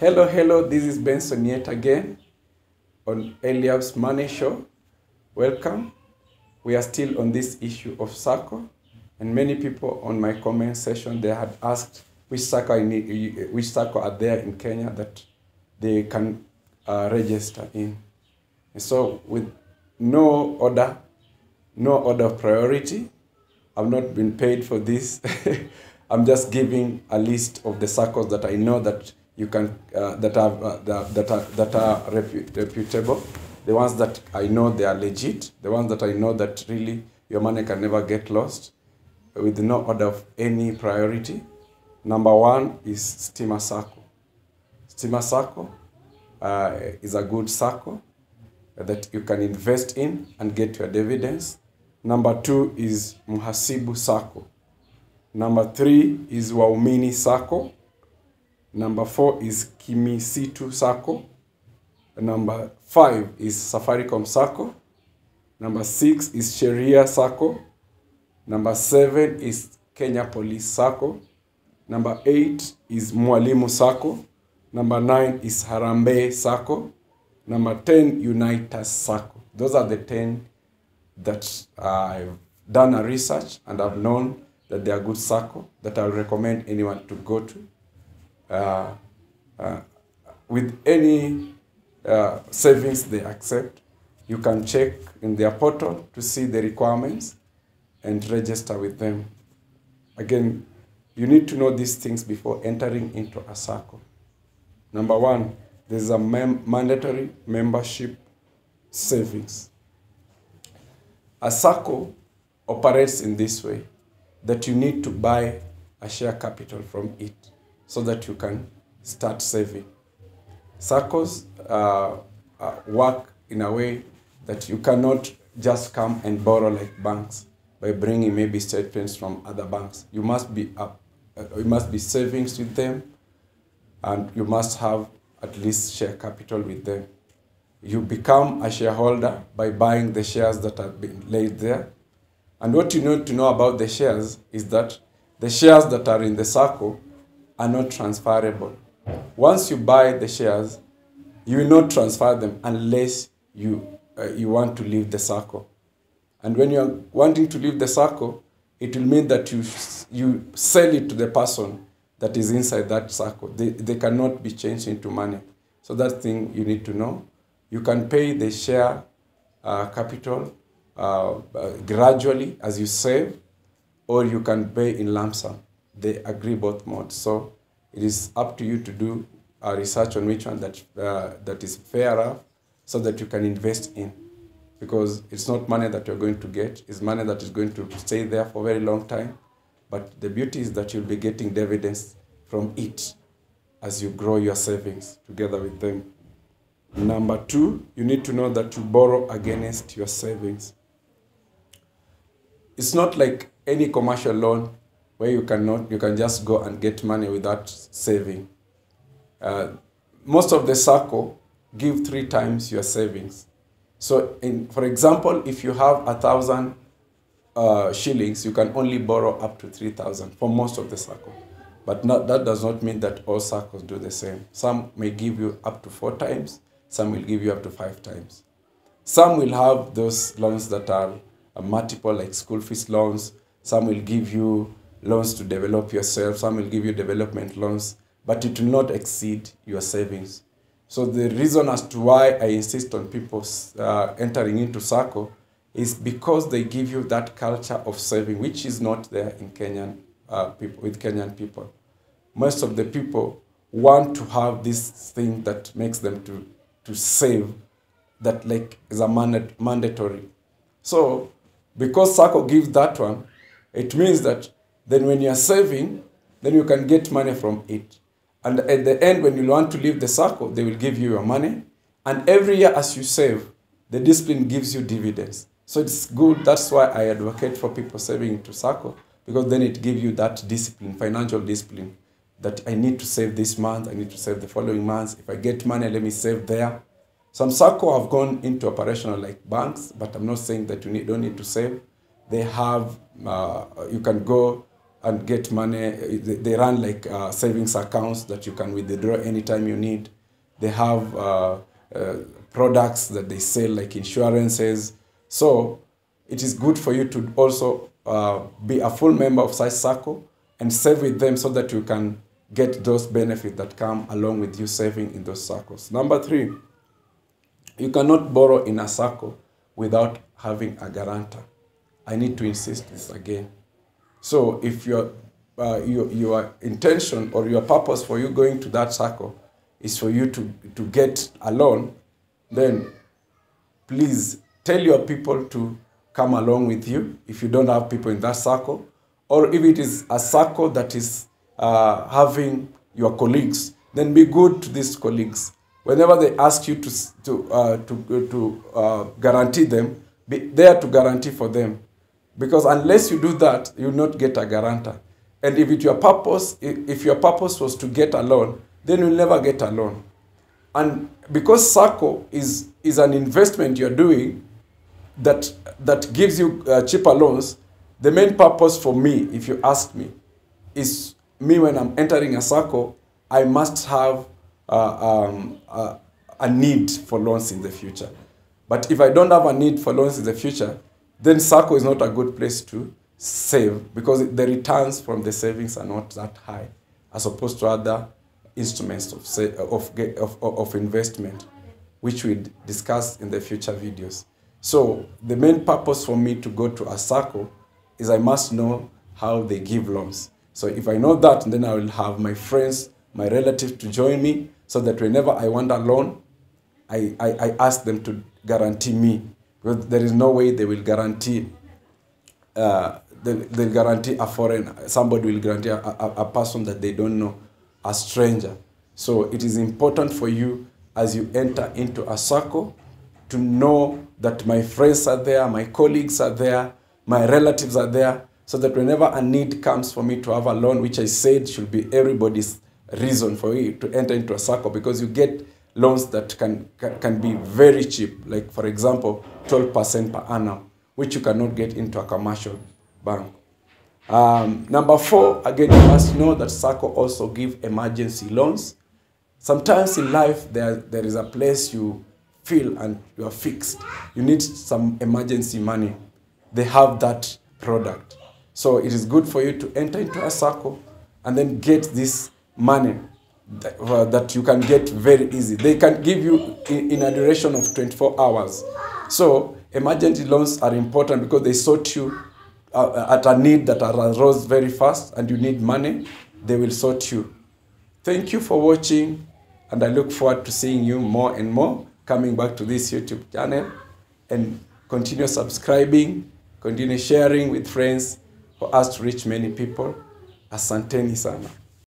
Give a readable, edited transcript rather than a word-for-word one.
Hello, this is Benson yet again on Eliab's Money Show. Welcome. We are still on this issue of Sacco, and many people on my comment section, they had asked which Sacco are there in Kenya that they can register in. And so with no order of priority, I've not been paid for this. I'm just giving a list of the Saccos that I know that you can that are reputable, the ones that I know they are legit, the ones that I know that really your money can never get lost, with no order of any priority. Number one is Stima Sacco. Stima Sacco is a good Sacco that you can invest in and get your dividends. Number two is Muhasibu Sacco. Number three is Waumini Sacco. Number four is Kimisitu Sacco. Number five is Safaricom Sacco. Number six is Sheria Sacco. Number seven is Kenya Police Sacco. Number eight is Mwalimu Sacco. Number nine is Harambee Sacco. Number 10, Unitas Sacco. Those are the 10 that I've done a research and I've known that they are good Sacco that I recommend anyone to go to. With any savings they accept, you can check in their portal to see the requirements and register with them. Again, you need to know these things before entering into a Sacco. Number one, there's a mandatory membership savings. A Sacco operates in this way, that you need to buy a share capital from it so that you can start saving. Saccos work in a way that you cannot just come and borrow like banks by bringing maybe statements from other banks. You must be savings with them, and you must have at least share capital with them. You become a shareholder by buying the shares that have been laid there. And what you need to know about the shares is that the shares that are in the Sacco are not transferable. Once you buy the shares, you will not transfer them unless you want to leave the Sacco. And when you are wanting to leave the Sacco, it will mean that you sell it to the person that is inside that Sacco. They cannot be changed into money. So that thing you need to know. You can pay the share capital gradually as you save, or you can pay in lump sum. They agree both modes. So it is up to you to do a research on which one that is fairer, so that you can invest in. Because it's not money that you're going to get, it's money that is going to stay there for a very long time. But the beauty is that you'll be getting dividends from it as you grow your savings together with them. Number two, you need to know that you borrow against your savings. It's not like any commercial loan where you can just go and get money without saving. Most of the Sacco give 3 times your savings. So, for example, if you have 1,000 shillings, you can only borrow up to 3,000 for most of the Sacco. But that does not mean that all Saccos do the same. Some may give you up to 4 times, some will give you up to 5 times. Some will have those loans that are multiple, like school fees loans. Some will give you loans to develop yourself. Some will give you development loans, but it will not exceed your savings. So the reason as to why I insist on people entering into Sacco is because they give you that culture of saving, which is not there in Kenyan people. Most of the people want to have this thing that makes them to save, that like is a mandatory. So because Sacco gives that one, it means that then when you are saving, then you can get money from it. And at the end, when you want to leave the Sacco, they will give you your money. And every year as you save, the discipline gives you dividends. So it's good. That's why I advocate for people saving into Sacco, because then it gives you that discipline, financial discipline, that I need to save this month, I need to save the following months. If I get money, let me save there. Some Sacco have gone into operational like banks, but I'm not saying that you don't need to save. They have, you can go and get money. They run like savings accounts that you can withdraw anytime you need. They have products that they sell like insurances. So it is good for you to also be a full member of such Sacco and save with them so that you can get those benefits that come along with you saving in those Saccos. Number 3, you cannot borrow in a Sacco without having a guarantor. I need to insist this again. So if your intention or your purpose for you going to that Sacco is for you to get a loan, then please tell your people to come along with you if you don't have people in that Sacco, or if it is a Sacco that is having your colleagues, then be good to these colleagues. Whenever they ask you to guarantee them, be there to guarantee for them. Because unless you do that, you will not get a guarantor. And if your purpose was to get a loan, then you'll never get a loan. And because Sacco is an investment you're doing that gives you cheaper loans, the main purpose for me, if you ask me, is me when I'm entering a Sacco, I must have a need for loans in the future. But if I don't have a need for loans in the future, then Sacco is not a good place to save because the returns from the savings are not that high as opposed to other instruments of investment, which we discuss in the future videos. So the main purpose for me to go to a Sacco is I must know how they give loans. So if I know that, then I will have my friends, my relatives to join me so that whenever I want a loan, I ask them to guarantee me. Because there is no way they will guarantee, they'll guarantee a foreign, somebody will guarantee a person that they don't know, a stranger. So it is important for you as you enter into a Sacco to know that my friends are there, my colleagues are there, my relatives are there, so that whenever a need comes for me to have a loan, which I said should be everybody's reason for you to enter into a Sacco, because you get loans that can be very cheap, like for example, 12% per annum, which you cannot get into a commercial bank. Number 4, again, you must know that Sacco also give emergency loans. Sometimes in life, there is a place you feel and you are fixed. You need some emergency money. They have that product. So it is good for you to enter into a Sacco and then get this money that you can get very easy. They can give you in a duration of 24 hours. So emergency loans are important because they sort you at a need that arose very fast and you need money, they will sort you. Thank you for watching, and I look forward to seeing you more and more coming back to this YouTube channel, and continue subscribing, continue sharing with friends for us to reach many people. Asanteni sana.